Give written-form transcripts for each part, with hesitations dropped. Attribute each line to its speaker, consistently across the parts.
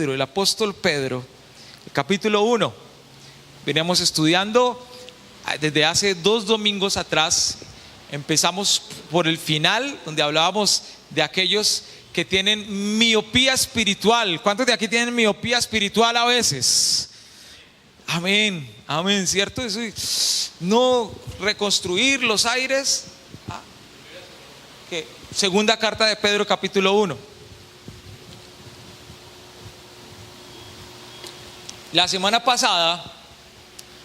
Speaker 1: Pedro, el apóstol Pedro, el capítulo 1. Veníamos estudiando desde hace 2 domingos atrás. Empezamos por el final, donde hablábamos de aquellos que tienen miopía espiritual. ¿Cuántos de aquí tienen miopía espiritual a veces? Amén, amén, ¿cierto? Eso, no reconstruir los aires. Segunda carta de Pedro, capítulo 1. La semana pasada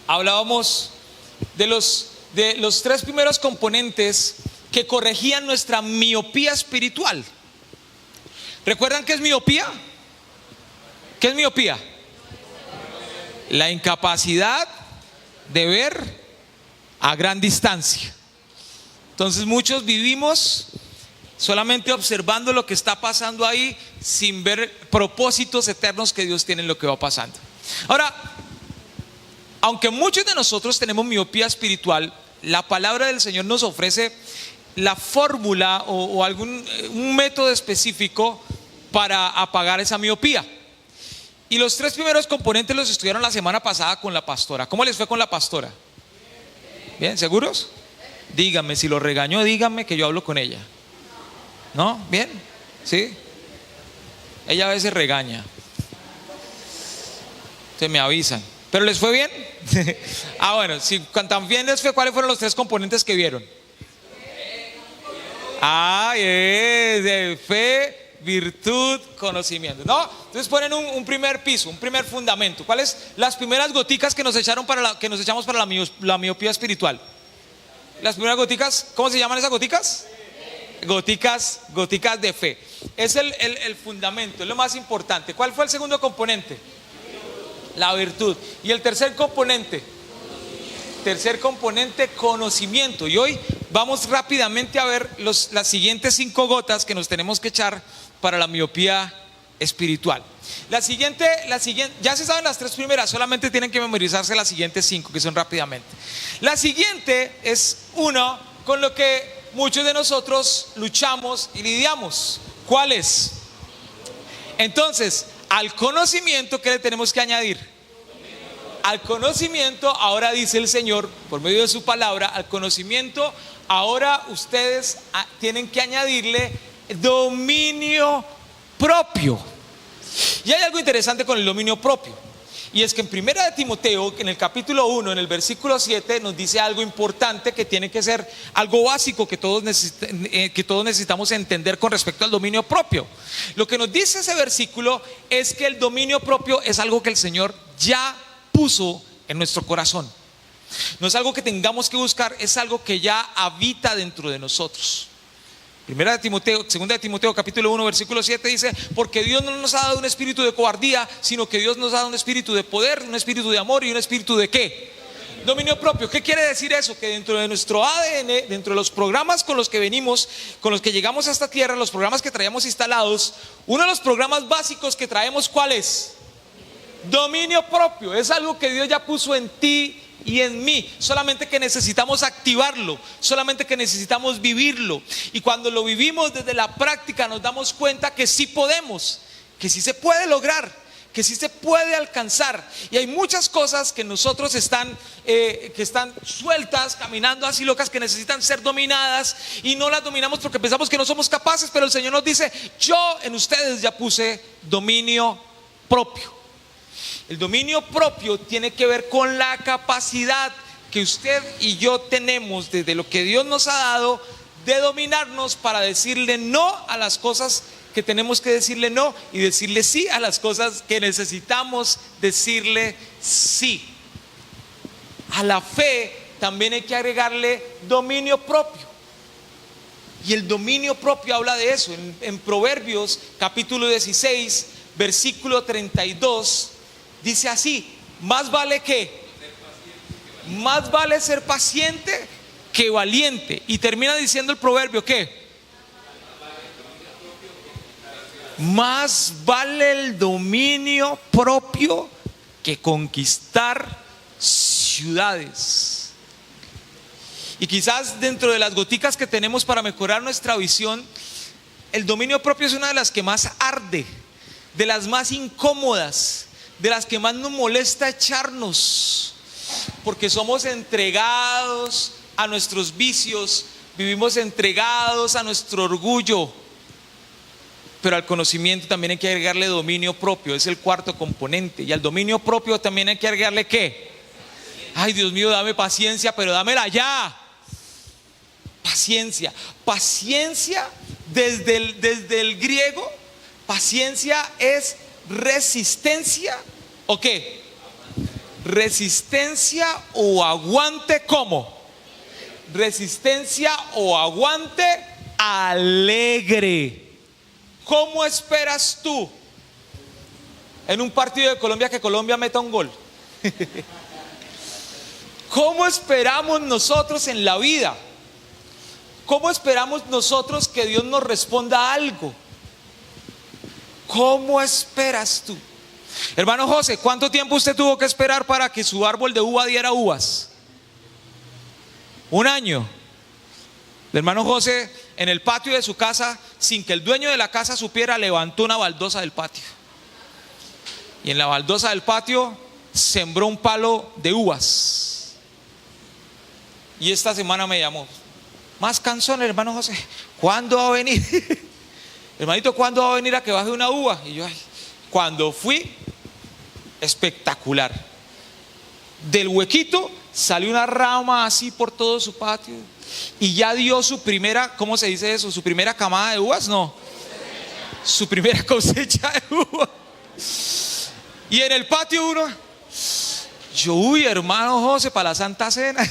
Speaker 1: hablábamos de los 3 primeros componentes que corregían nuestra miopía espiritual. ¿Recuerdan qué es miopía? ¿Qué es miopía? La incapacidad de ver a gran distancia. Entonces muchos vivimos solamente observando lo que está pasando ahí, sin ver propósitos eternos que Dios tiene en lo que va pasando. Ahora, aunque muchos de nosotros tenemos miopía espiritual, la palabra del Señor nos ofrece la fórmula o un método específico para apagar esa miopía. Y los 3 primeros componentes los estudiaron la semana pasada con la pastora. ¿Cómo les fue con la pastora? ¿Bien? ¿Seguros? Díganme, si lo regañó, díganme que yo hablo con ella. ¿No? ¿Bien? ¿Sí? Ella a veces regaña. Se me avisan. ¿Pero les fue bien? Bueno, si tan bien les fue, ¿cuáles fueron los 3 componentes que vieron? De fe, virtud, conocimiento, ¿no? Entonces ponen un primer piso, un primer fundamento. ¿Cuáles las primeras goticas que nos echamos para la miopía espiritual? Las primeras goticas, ¿cómo se llaman esas goticas? Goticas de fe. Es el fundamento, es lo más importante. ¿Cuál fue el segundo componente? La virtud. Y el tercer componente, conocimiento. Y hoy vamos rápidamente a ver las siguientes 5 gotas que nos tenemos que echar para la miopía espiritual. La siguiente, ya se saben las 3 primeras, solamente tienen que memorizarse las siguientes 5, que son rápidamente. La siguiente es uno con lo que muchos de nosotros luchamos y lidiamos. ¿Cuál es? Entonces, al conocimiento, ¿qué le tenemos que añadir? Al conocimiento, ahora dice el Señor, por medio de su palabra, al conocimiento, ahora ustedes tienen que añadirle dominio propio. Y hay algo interesante con el dominio propio, y es que en 1 de Timoteo, en el capítulo 1, en el versículo 7, nos dice algo importante que tiene que ser algo básico que todos necesitamos entender con respecto al dominio propio. Lo que nos dice ese versículo es que el dominio propio es algo que el Señor ya puso en nuestro corazón. No es algo que tengamos que buscar, es algo que ya habita dentro de nosotros. 2 de Timoteo capítulo 1 versículo 7 dice: porque Dios no nos ha dado un espíritu de cobardía, sino que Dios nos ha dado un espíritu de poder, un espíritu de amor y un espíritu de ¿qué? Dominio propio. ¿Qué quiere decir eso? Que dentro de nuestro ADN, dentro de los programas con los que venimos, con los que llegamos a esta tierra, los programas que traemos instalados, uno de los programas básicos que traemos, ¿cuál es? Dominio propio. Es algo que Dios ya puso en ti y en mí, solamente que necesitamos activarlo, solamente que necesitamos vivirlo. Y cuando lo vivimos desde la práctica, nos damos cuenta que sí podemos, que sí se puede lograr, que sí se puede alcanzar. Y hay muchas cosas que nosotros que están sueltas, caminando así locas, que necesitan ser dominadas, y no las dominamos porque pensamos que no somos capaces. Pero el Señor nos dice: yo en ustedes ya puse dominio propio. El dominio propio tiene que ver con la capacidad que usted y yo tenemos, desde lo que Dios nos ha dado, de dominarnos para decirle no a las cosas que tenemos que decirle no, y decirle sí a las cosas que necesitamos decirle sí. A la fe también hay que agregarle dominio propio. Y el dominio propio habla de eso. En Proverbios capítulo 16 versículo 32 dice así: más vale ser paciente que valiente. Y termina diciendo el proverbio que más vale el dominio propio que conquistar ciudades. Y quizás dentro de las goticas que tenemos para mejorar nuestra visión, el dominio propio es una de las que más arde de las más incómodas, de las que más nos molesta echarnos, porque somos entregados a nuestros vicios, vivimos entregados a nuestro orgullo. Pero al conocimiento también hay que agregarle dominio propio, es el cuarto componente. Y al dominio propio también hay que agregarle ¿qué? Ay, Dios mío, dame paciencia, pero dámela ya. Paciencia. Paciencia desde el griego, paciencia es resistencia. ¿O qué? Resistencia o aguante, ¿cómo? Resistencia o aguante alegre. ¿Cómo esperas tú en un partido de Colombia que Colombia meta un gol? ¿Cómo esperamos nosotros en la vida? ¿Cómo esperamos nosotros que Dios nos responda algo? ¿Cómo esperas tú? Hermano José, ¿cuánto tiempo usted tuvo que esperar para que su árbol de uva diera uvas? Un año. El hermano José, en el patio de su casa, sin que el dueño de la casa supiera, levantó una baldosa del patio. Y en la baldosa del patio sembró un palo de uvas. Y esta semana me llamó: más cansón, hermano José, ¿cuándo va a venir? Hermanito, ¿cuándo va a venir a que baje una uva? Y yo, ay, cuando fui, espectacular. Del huequito salió una rama así por todo su patio. Y ya dio su primera, ¿cómo se dice eso? ¿Su primera camada de uvas? No. Su primera cosecha de uvas. Y en el patio uno, yo, uy, hermano José, para la Santa Cena.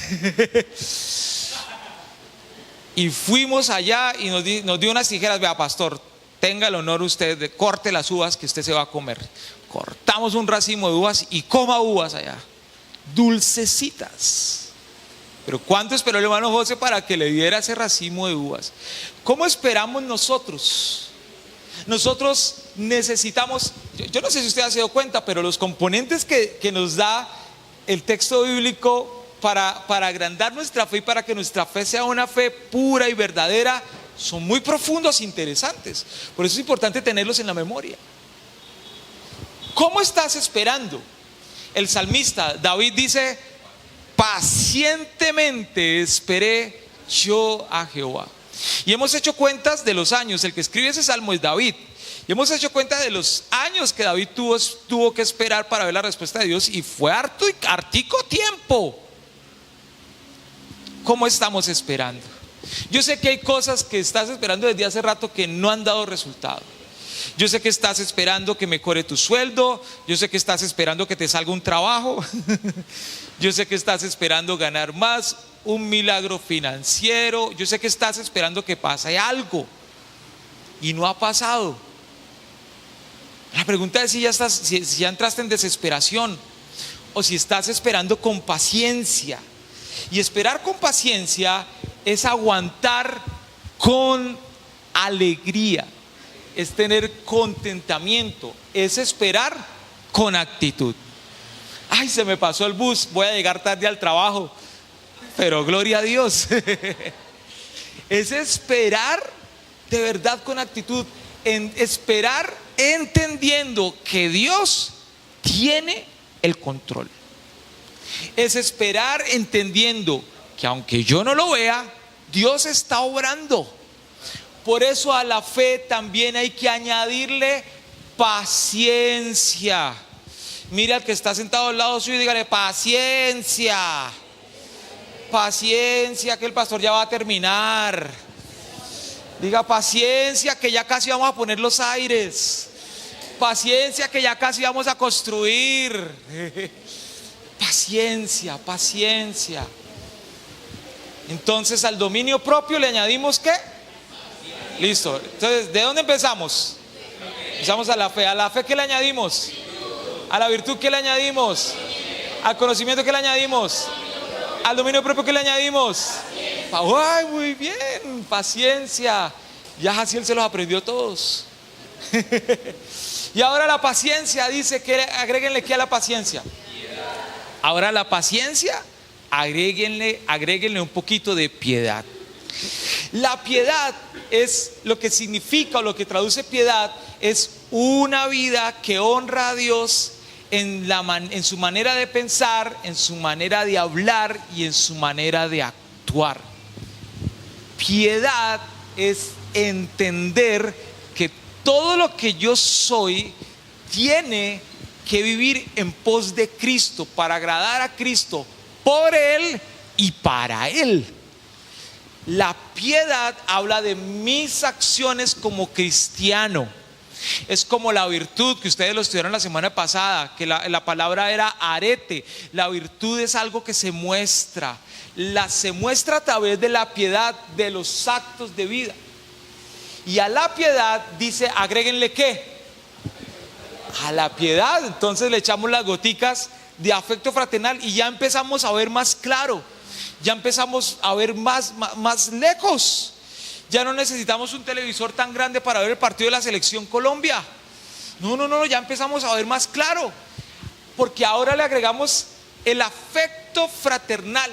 Speaker 1: Y fuimos allá y nos dio unas tijeras. Vea, pastor, tenga el honor usted de corte las uvas que usted se va a comer. Cortamos un racimo de uvas y coma uvas allá, dulcecitas. Pero ¿cuánto esperó el hermano José para que le diera ese racimo de uvas? ¿Cómo esperamos nosotros? Nosotros necesitamos, yo no sé si usted ha dado cuenta, pero los componentes que nos da el texto bíblico para agrandar nuestra fe y para que nuestra fe sea una fe pura y verdadera son muy profundos e interesantes. Por eso es importante tenerlos en la memoria. ¿Cómo estás esperando? El salmista David dice: pacientemente esperé yo a Jehová. Y hemos hecho cuentas de los años. El que escribe ese salmo es David. Y hemos hecho cuenta de los años que David tuvo que esperar para ver la respuesta de Dios. Y fue hartico tiempo. ¿Cómo estamos esperando? Yo sé que hay cosas que estás esperando desde hace rato que no han dado resultado. Yo sé que estás esperando que mejore tu sueldo. Yo sé que estás esperando que te salga un trabajo. Yo sé que estás esperando ganar más, un milagro financiero. Yo sé que estás esperando que pase algo y no ha pasado. La pregunta es si ya entraste en desesperación o si estás esperando con paciencia. Y esperar con paciencia es aguantar con alegría, es tener contentamiento, es esperar con actitud. Ay, se me pasó el bus, voy a llegar tarde al trabajo, pero gloria a Dios. Es esperar de verdad con actitud, esperar entendiendo que Dios tiene el control. Es esperar entendiendo que aunque yo no lo vea, Dios está obrando. Por eso a la fe también hay que añadirle paciencia. Mire al que está sentado al lado suyo y dígale: paciencia. Paciencia, que el pastor ya va a terminar. Diga: paciencia, que ya casi vamos a poner los aires. Paciencia, que ya casi vamos a construir. Paciencia, paciencia. Entonces al dominio propio le añadimos ¿qué? Listo. Entonces, ¿de dónde empezamos? Empezamos a la fe. ¿A la fe qué le añadimos? ¿A la virtud qué le añadimos? ¿Al conocimiento qué le añadimos? ¿Al dominio propio qué le añadimos? ¡Ay, muy bien! Paciencia. Ya Jaciel se los aprendió todos. Y ahora la paciencia, dice que agréguenle ¿qué a la paciencia? Ahora la paciencia, agréguenle un poquito de piedad. La piedad es lo que significa, o lo que traduce piedad, es una vida que honra a Dios en su manera de pensar, en su manera de hablar y en su manera de actuar. Piedad es entender que todo lo que yo soy tiene que vivir en pos de Cristo, para agradar a Cristo, por Él y para Él. La piedad habla de mis acciones como cristiano. Es como la virtud que ustedes lo estudiaron la semana pasada, que la palabra era arete. La virtud es algo que se muestra. Se muestra a través de la piedad, de los actos de vida. Y a la piedad dice, agréguenle ¿qué? A la piedad, entonces le echamos las goticas de afecto fraternal y ya empezamos a ver más claro. Ya empezamos a ver más lejos. Ya no necesitamos un televisor tan grande para ver el partido de la selección Colombia. No, ya empezamos a ver más claro. Porque ahora le agregamos el afecto fraternal.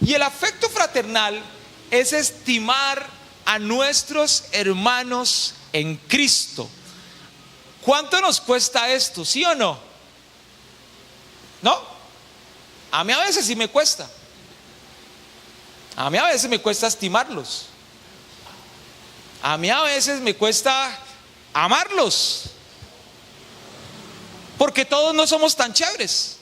Speaker 1: Y el afecto fraternal es estimar a nuestros hermanos en Cristo. ¿Cuánto nos cuesta esto? ¿Sí o no? ¿No? A mí a veces sí me cuesta. A mí a veces me cuesta estimarlos. A mí a veces me cuesta amarlos. Porque todos no somos tan chéveres.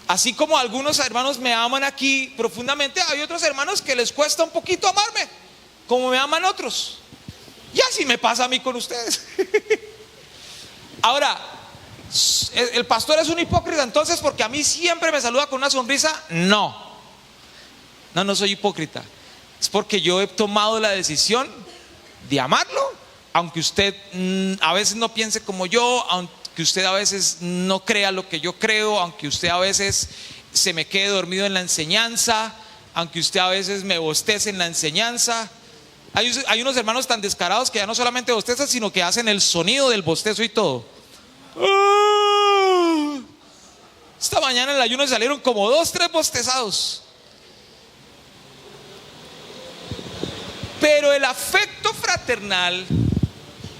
Speaker 1: Así como algunos hermanos me aman aquí profundamente, hay otros hermanos que les cuesta un poquito amarme, como me aman otros. Y así me pasa a mí con ustedes. Ahora, ¿el pastor es un hipócrita entonces porque a mí siempre me saluda con una sonrisa? No, no soy hipócrita. Es porque yo he tomado la decisión de amarlo, aunque usted a veces no piense como yo, aunque usted a veces no crea lo que yo creo, aunque usted a veces se me quede dormido en la enseñanza, aunque usted a veces me bostece en la enseñanza. Hay unos hermanos tan descarados que ya no solamente bostezan, sino que hacen el sonido del bostezo y todo. Esta mañana en el ayuno salieron como 2, 3 bostezados. Pero el afecto fraternal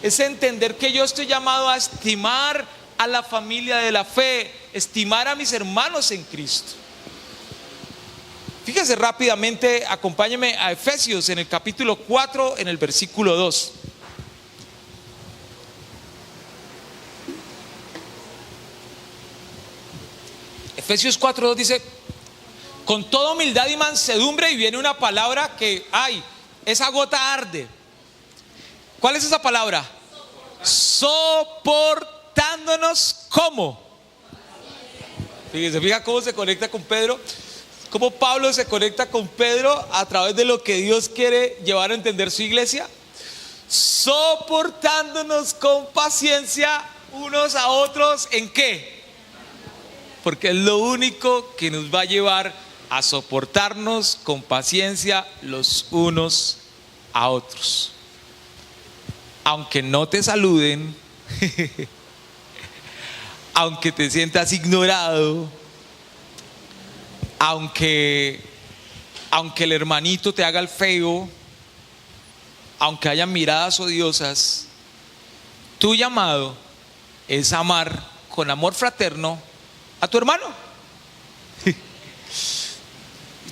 Speaker 1: es entender que yo estoy llamado a estimar a la familia de la fe, estimar a mis hermanos en Cristo. Fíjese rápidamente, acompáñeme a Efesios en el capítulo 4, en el versículo 2. Efesios 4:2 dice: con toda humildad y mansedumbre, y viene una palabra que esa gota arde. ¿Cuál es esa palabra? Soportándonos ¿cómo? Fíjese cómo se conecta con Pedro, cómo Pablo se conecta con Pedro a través de lo que Dios quiere llevar a entender su iglesia. Soportándonos con paciencia unos a otros, ¿en qué? Porque es lo único que nos va a llevar a soportarnos con paciencia los unos a otros. Aunque no te saluden, aunque te sientas ignorado, aunque el hermanito te haga el feo, aunque haya miradas odiosas, tu llamado es amar con amor fraterno a tu hermano.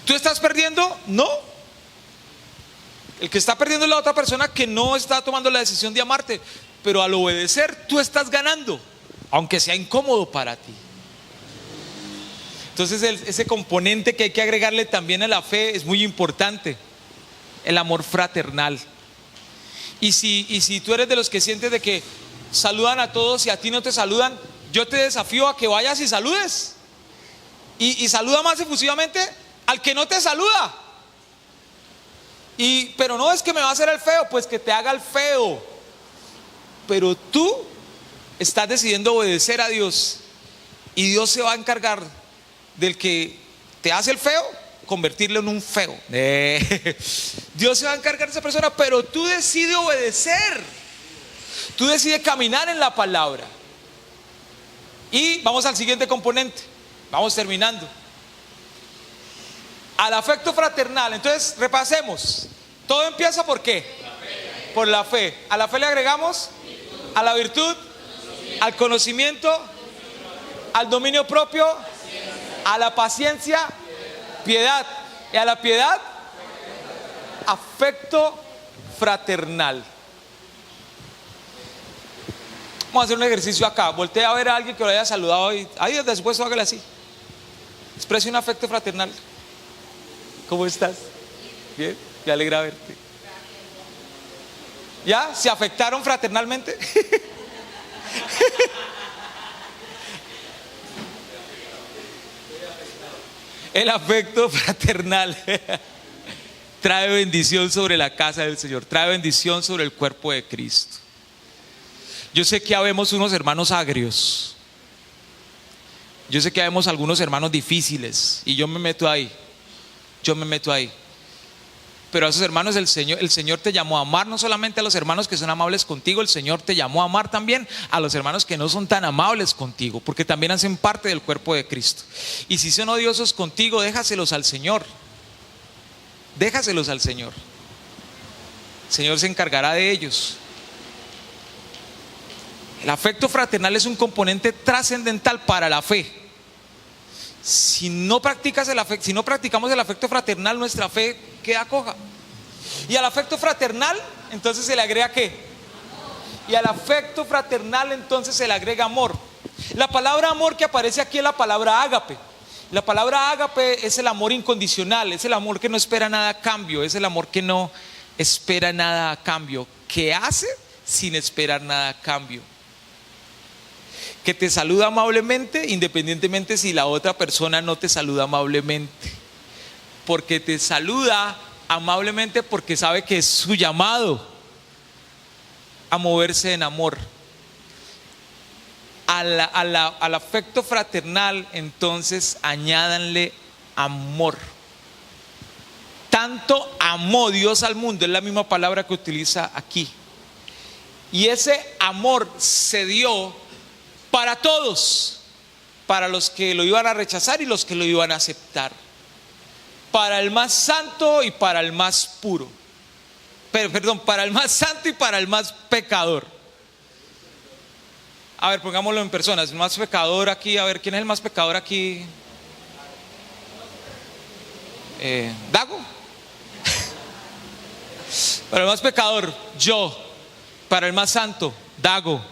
Speaker 1: ¿Tú estás perdiendo? No. El que está perdiendo es la otra persona que no está tomando la decisión de amarte. Pero al obedecer, tú estás ganando, aunque sea incómodo para ti. Entonces ese componente que hay que agregarle también a la fe es muy importante: el amor fraternal. Y si tú eres de los que sientes de que saludan a todos y a ti no te saludan, yo te desafío a que vayas y saludes. Y saluda más efusivamente al que no te saluda. Pero no es que me va a hacer el feo, pues que te haga el feo. Pero tú estás decidiendo obedecer a Dios, y Dios se va a encargar del que te hace el feo, convertirlo en un feo. Dios se va a encargar de esa persona, pero tú decides obedecer. Tú decides caminar en la palabra. Y vamos al siguiente componente. Vamos terminando. Al afecto fraternal. Entonces, repasemos. Todo empieza ¿por qué? Por la fe. A la fe le agregamos a la virtud, al conocimiento, al dominio propio, a la paciencia, piedad. Y a la piedad, afecto fraternal. Vamos a hacer un ejercicio acá. Voltea a ver a alguien que lo haya saludado y ahí después hágale así. Exprese un afecto fraternal. ¿Cómo estás? Bien, me alegra verte. ¿Ya? ¿Se afectaron fraternalmente? El afecto fraternal trae bendición sobre la casa del Señor, trae bendición sobre el cuerpo de Cristo. Yo sé que habemos unos hermanos agrios, yo sé que habemos algunos hermanos difíciles y yo me meto ahí, pero a esos hermanos el Señor te llamó a amar, no solamente a los hermanos que son amables contigo, el Señor te llamó a amar también a los hermanos que no son tan amables contigo, porque también hacen parte del cuerpo de Cristo. Y si son odiosos contigo, déjaselos al Señor, déjaselos al Señor. El Señor se encargará de ellos. El afecto fraternal es un componente trascendental para la fe. Si no practicamos el afecto fraternal, nuestra fe queda coja. Y al afecto fraternal, entonces se le agrega ¿qué? Y al afecto fraternal, entonces se le agrega amor. La palabra amor que aparece aquí es la palabra ágape. La palabra ágape es el amor incondicional, es el amor que no espera nada a cambio, es el amor que no espera nada a cambio, que hace sin esperar nada a cambio, que te saluda amablemente independientemente si la otra persona no te saluda amablemente, porque te saluda amablemente porque sabe que es su llamado a moverse en amor. Al afecto fraternal, entonces añádanle amor. Tanto amó Dios al mundo, es la misma palabra que utiliza aquí, y ese amor se dio para todos, para los que lo iban a rechazar y los que lo iban a aceptar, para el más santo y para el más puro, para el más santo y para el más pecador. A ver, pongámoslo en personas. El más pecador aquí, a ver, ¿quién es el más pecador aquí? Dago. Para el más pecador, yo. Para el más santo, Dago.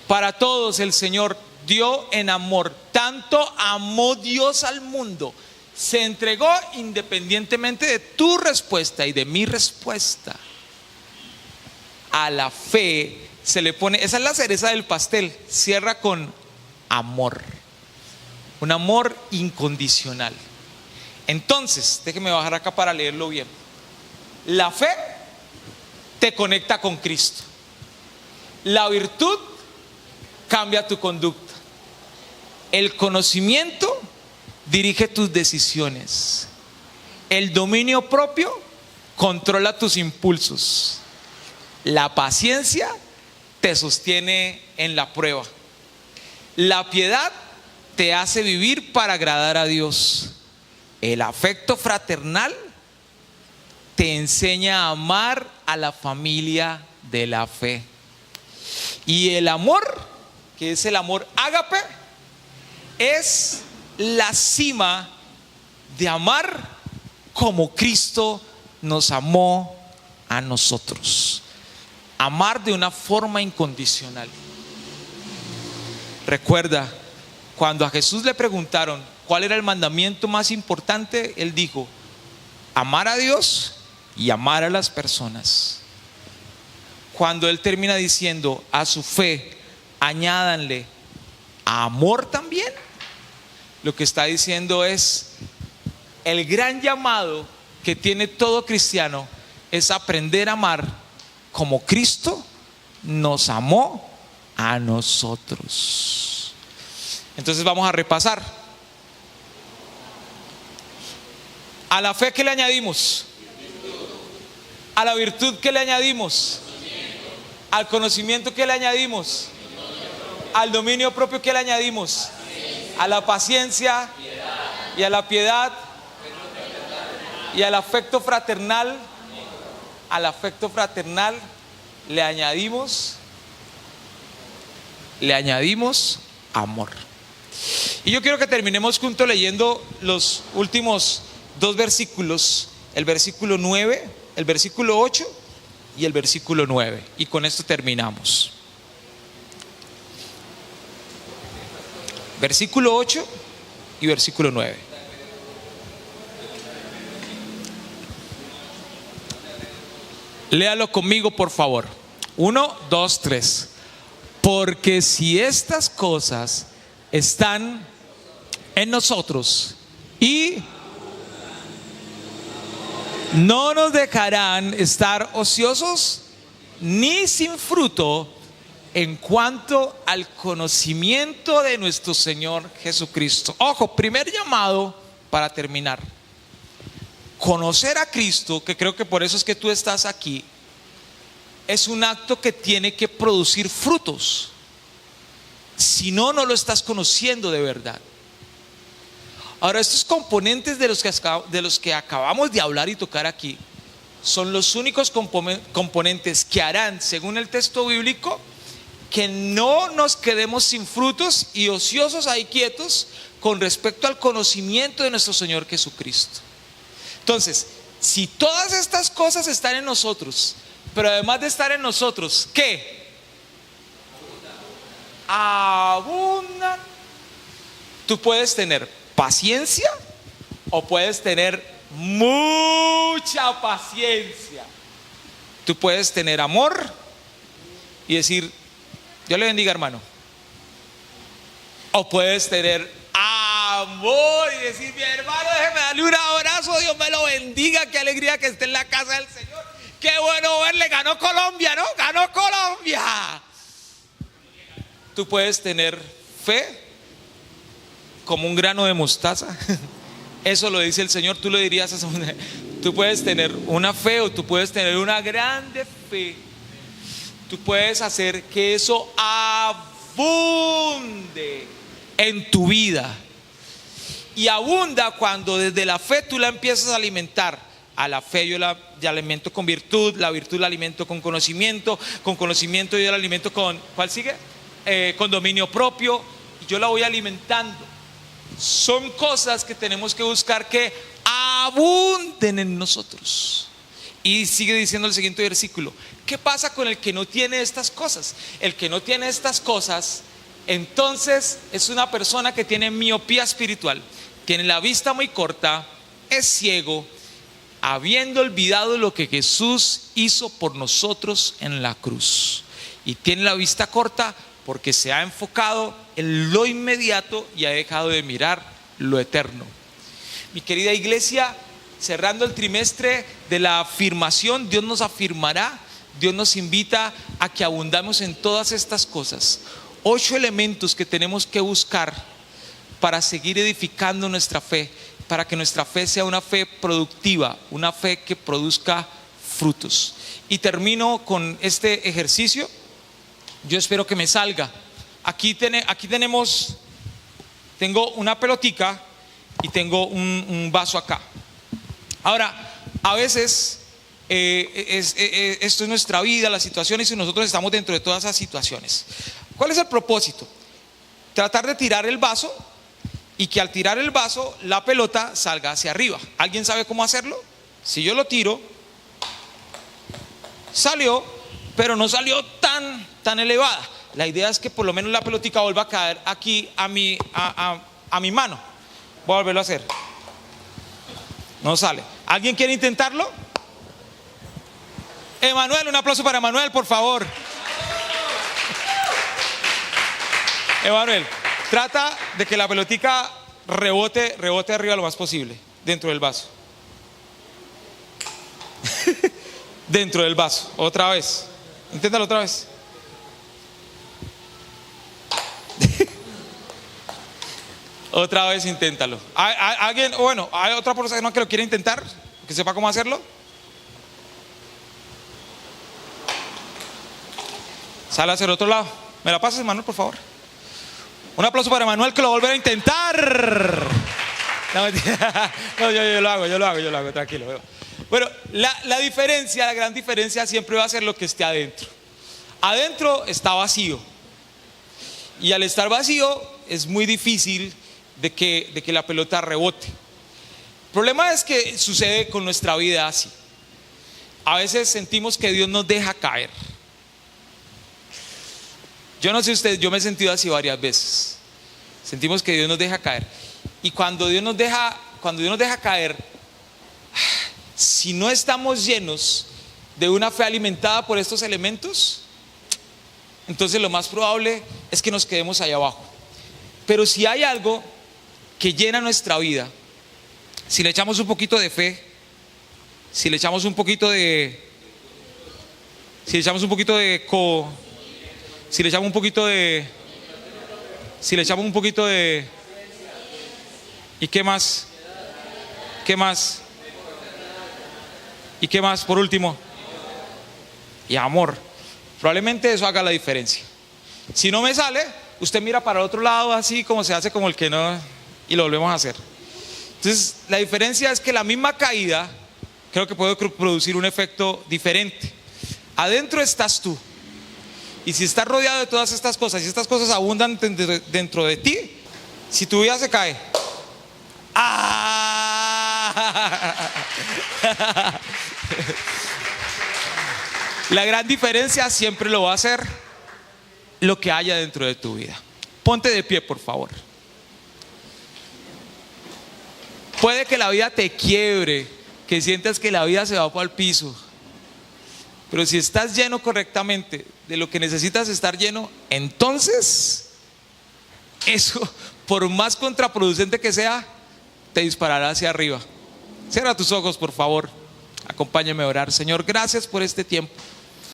Speaker 1: Para todos el Señor dio en amor. Tanto amó Dios al mundo, se entregó independientemente de tu respuesta y de mi respuesta. A la fe se le pone, esa es la cereza del pastel, cierra con amor, un amor incondicional. Entonces, déjeme bajar acá para leerlo bien. La fe te conecta con Cristo. La virtud cambia tu conducta. El conocimiento dirige tus decisiones. El dominio propio controla tus impulsos. La paciencia te sostiene en la prueba. La piedad te hace vivir para agradar a Dios. El afecto fraternal te enseña a amar a la familia de la fe. Y el amor, que es el amor ágape, es la cima de amar como Cristo nos amó a nosotros. Amar de una forma incondicional. Recuerda, cuando a Jesús le preguntaron cuál era el mandamiento más importante, él dijo: amar a Dios y amar a las personas. Cuando él termina diciendo: a su fe añádanle amor también, lo que está diciendo es: el gran llamado que tiene todo cristiano es aprender a amar como Cristo nos amó a nosotros. Entonces vamos a repasar. A la fe, ¿qué le añadimos? A la virtud, ¿qué le añadimos? Al conocimiento, ¿qué le añadimos? Al dominio propio, ¿qué le añadimos? A la paciencia, y a la piedad y al afecto fraternal, le añadimos amor. Y yo quiero que terminemos juntos leyendo los últimos dos versículos, el versículo 9, el versículo 8 y el versículo 9, y con esto terminamos. Versículo 8 y versículo 9. Léalo conmigo, por favor. 1, 2, 3. Porque si estas cosas están en nosotros y no nos dejarán estar ociosos ni sin fruto en cuanto al conocimiento de nuestro Señor Jesucristo. Ojo, primer llamado para terminar. Conocer a Cristo, que creo que por eso es que tú estás aquí, es un acto que tiene que producir frutos. Si no, no lo estás conociendo de verdad. Ahora, estos componentes de los que acabamos de hablar y tocar aquí son los únicos componentes que harán, según el texto bíblico, que no nos quedemos sin frutos y ociosos ahí quietos con respecto al conocimiento de nuestro Señor Jesucristo. Entonces, si todas estas cosas están en nosotros, pero además de estar en nosotros, ¿qué? Abundan. Tú puedes tener paciencia o puedes tener mucha paciencia. Tú puedes tener amor y decir, Dios le bendiga, hermano. O puedes tener amor y decir, mi hermano, déjeme darle un abrazo, Dios me lo bendiga, qué alegría que esté en la casa del Señor. Qué bueno verle, ganó Colombia, ¿no? Ganó Colombia. Tú puedes tener fe como un grano de mostaza. Eso lo dice el Señor. Tú lo dirías a esa manera. Tú puedes tener una fe o tú puedes tener una grande fe. Tú puedes hacer que eso abunde en tu vida. Y abunda cuando desde la fe tú la empiezas a alimentar. A la fe yo la alimento con virtud, la virtud la alimento con conocimiento yo la alimento con, ¿cuál sigue? Con dominio propio, y yo la voy alimentando. Son cosas que tenemos que buscar que abunden en nosotros. Y sigue diciendo el siguiente versículo: ¿qué pasa con el que no tiene estas cosas? El que no tiene estas cosas, entonces es una persona que tiene miopía espiritual, tiene la vista muy corta, es ciego, habiendo olvidado lo que Jesús hizo por nosotros en la cruz. Y tiene la vista corta porque se ha enfocado en lo inmediato y ha dejado de mirar lo eterno. Mi querida iglesia, cerrando el trimestre de la afirmación, Dios nos afirmará, Dios nos invita a que abundamos en todas estas cosas. 8 elementos que tenemos que buscar para seguir edificando nuestra fe, para que nuestra fe sea una fe productiva, una fe que produzca frutos. Y termino con este ejercicio. Yo espero que me salga. Aquí tengo una pelotica y tengo un vaso acá. Ahora, a veces esto es nuestra vida, las situaciones, y nosotros estamos dentro de todas esas situaciones. ¿Cuál es el propósito? Tratar de tirar el vaso y que al tirar el vaso la pelota salga hacia arriba. ¿Alguien sabe cómo hacerlo? Si yo lo tiro, salió, pero no salió tan elevada. La idea es que por lo menos la pelotica vuelva a caer aquí a mi mano. Voy a volverlo a hacer. No sale. ¿Alguien quiere intentarlo? Emanuel, un aplauso para Emanuel, por favor. Emanuel, trata de que la pelotica rebote arriba lo más posible, dentro del vaso. Dentro del vaso, otra vez. Inténtalo otra vez. Otra vez inténtalo. ¿Alguien, bueno, hay otra persona que lo quiere intentar? Que sepa cómo hacerlo. Sale hacia el otro lado. ¿Me la pasas, Manuel, por favor? Un aplauso para Manuel, que lo volverá a intentar. No, mentira. No, yo lo hago, tranquilo. Bueno, la diferencia, la gran diferencia siempre va a ser lo que esté adentro. Adentro está vacío. Y al estar vacío es muy difícil de que la pelota rebote. El problema es que sucede con nuestra vida así. A veces sentimos que Dios nos deja caer. Yo no sé ustedes, yo me he sentido así varias veces. Sentimos que Dios nos deja caer. Y cuando Dios nos deja caer, si no estamos llenos de una fe alimentada por estos elementos, entonces lo más probable es que nos quedemos allá abajo. Pero si hay algo que llena nuestra vida, si le echamos un poquito de fe, si le echamos un poquito de ¿y qué más? ¿Y qué más por último? Y amor. Probablemente eso haga la diferencia. Si no me sale, usted mira para el otro lado así como se hace como el que no, y lo volvemos a hacer. Entonces la diferencia es que la misma caída creo que puede producir un efecto diferente. Adentro estás tú. Y si estás rodeado de todas estas cosas, y estas cosas abundan dentro de ti, si tu vida se cae, la gran diferencia siempre lo va a hacer lo que haya dentro de tu vida. Ponte de pie, por favor. Puede que la vida te quiebre, que sientas que la vida se va para el piso, pero si estás lleno correctamente de lo que necesitas estar lleno, entonces eso, por más contraproducente que sea, te disparará hacia arriba. Cierra tus ojos, por favor. Acompáñame a orar. Señor, gracias por este tiempo.